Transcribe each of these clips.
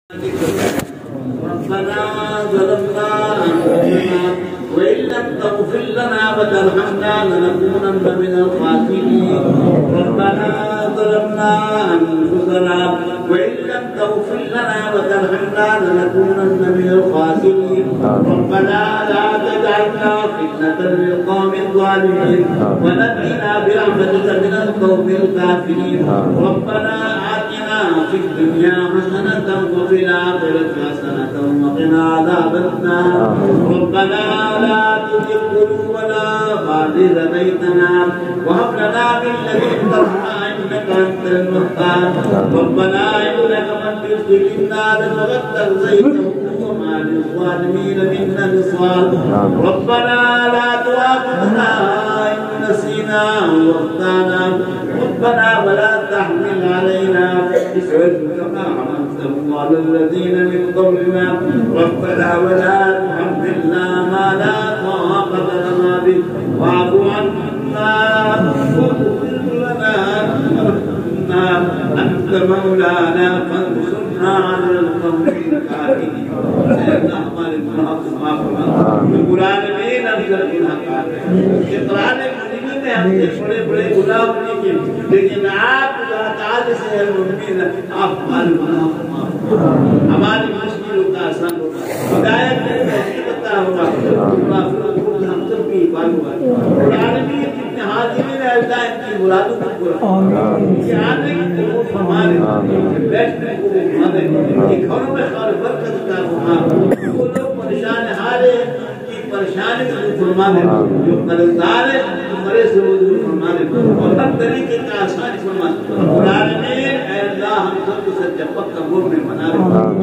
ربنا ظلمنا أنفسنا وإن لم تغفر لنا وترحمنا لنكونن من الخاسرين. ربنا ظلمنا أنفسنا وإن لم تغفر لنا وترحمنا لنكونن من الخاسرين. ربنا لا تجعلنا فتنة للقوم الظالمين ونجنا برحمتك من القوم الكافرين. ربنا آتنا في الدنيا حسنة وفي الآخرة حسنة وقنا عذاب النار. ربنا لا تزغ قلوبنا بعد إذ هديتنا وهب لنا من لدنك رحمة إنك أنت الوهاب. ربنا إنك من تدخل النار فقد أخزيته وما للظالمين من أنصار. ربنا لا تؤاخذنا إن نسينا وأخطأنا. ربنا ولا تحمل علينا إصرا كما حملته على الذين من قبلنا. ربنا ولا تحملنا ما لا طاقة لنا به واعف عنا واغفر لنا وارحمنا أنت مولانا فانصرنا على القوم الكافرين. ہمارے گناہ کو معاف فرما. قرآن میں نظر گناہ قرآن میں ہم سے بڑے بڑے گناہ ہونے کے لیکن آپ اللہ تعالی سے امید آپ ہمارے گناہ کو معاف فرما. ہماری مشکلوں کا آسان ہوگا. ہدایت میں عطا ہوگا. ہم سب کی حفاظت ہوگا. قرآن میں جتنے حاضرین ہیں اللہ ان کی مرادوں کو پورا کہ آنے کی قبول فرما دے. بیٹھنے کو فرما دے. کہ گھروں میں خیر برکت عطا فرما. وہ لوگ پریشان ہارے کی پریشانی کو فرما دے. جو قرضدار ہے مرے سے وہ دور فرما دے. اور ہر طریقے کا آسانی فرما دے. قرآن میں اے اللہ ہم سب کو سچا پکا مومن بنا دے.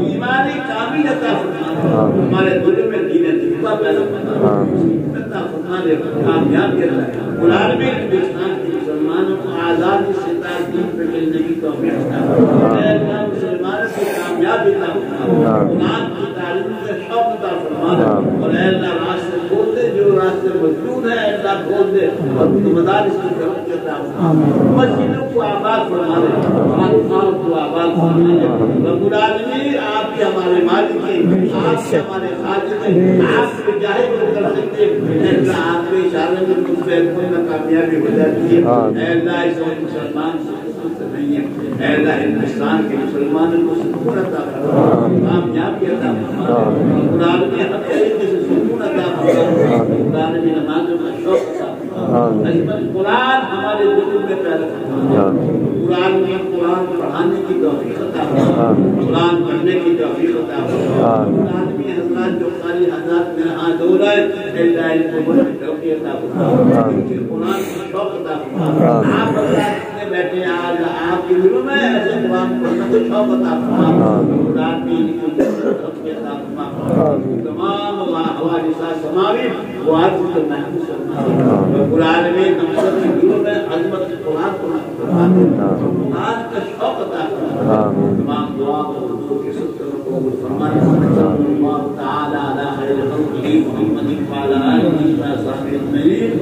ایمانی کامل عطا فرما دے. ہمارے دل میں دین تقویٰ پیدا فرما دے. عطا فرما دے. کامیاب کر دے. قرآن میں ہندوستان کے مسلمانوں کو آزادی سے دین پہ چلنے کی توفیق عطا فرما دے. اے اللہ مسلمانوں کو کامیابی عطا فرما دے. قرآن کی تعلیم سے شوق عطا فرما دے. اور اے اللہ راستے کھول دے. جو راستے مجدود ہے اے اللہ کھول دے. اور مدارس کی ترقی عطا فرما دے. مسجدوں کو آباد فرما دے. خانقاہوں کو آباد فرما دے. رب العالمین آپ ہی ہمارے مالک ہیں. آپ ہی ہمارے خالق ہیں. آپ کے جاہے کو کر سکتے ہیں. اے اللہ آپ کے اشارے میں مجھ پہ کوئی نہ کامیابی ہو جاتی ہے. اے اللہ اس وقت مسلمان سکون سے نہیں ہے. اے اللہ ہندوستان کے مسلمانوں کو سکون عطا فرما. کامیابی عطا فرما. قرآن میں ہر طریقے سے سکون عطا فرما. قرآن میں نمازوں کا شوق عطا فرما. قرآن ہمارے دلوں میں پیدا فرما. قرآن میں قرآن پڑھانے کی توفیق عطا فرما. قرآن پڑھنے کی توفیق عطا فرما. قرآن میں حضرات جو قاری حضرات میرے ہاتھ دھو رہے ہیں اے اللہ ان کو بڑی توفیق عطا فرما. قرآن کا شوق عطا فرما. آپ حضرات بیٹھے آج آپ کے دلوں میں ایسے قرآن پڑھنے کو شوق عطا فرما. قرآن میں ان کو توفیق عطا فرما. تمام حوادثات سماوی وہ آج سے محفوظ فرما. قرآن میں ہم سب کے دلوں میں عظمت قرآن کو قرآن کا شوق عطا فرما. تمام دعا کو حضور کے صدقے کو قبول فرما. صلی اللہ تعالی علی خیر خلقہ محمد وعلی آلہ وصحبہ اجمعین.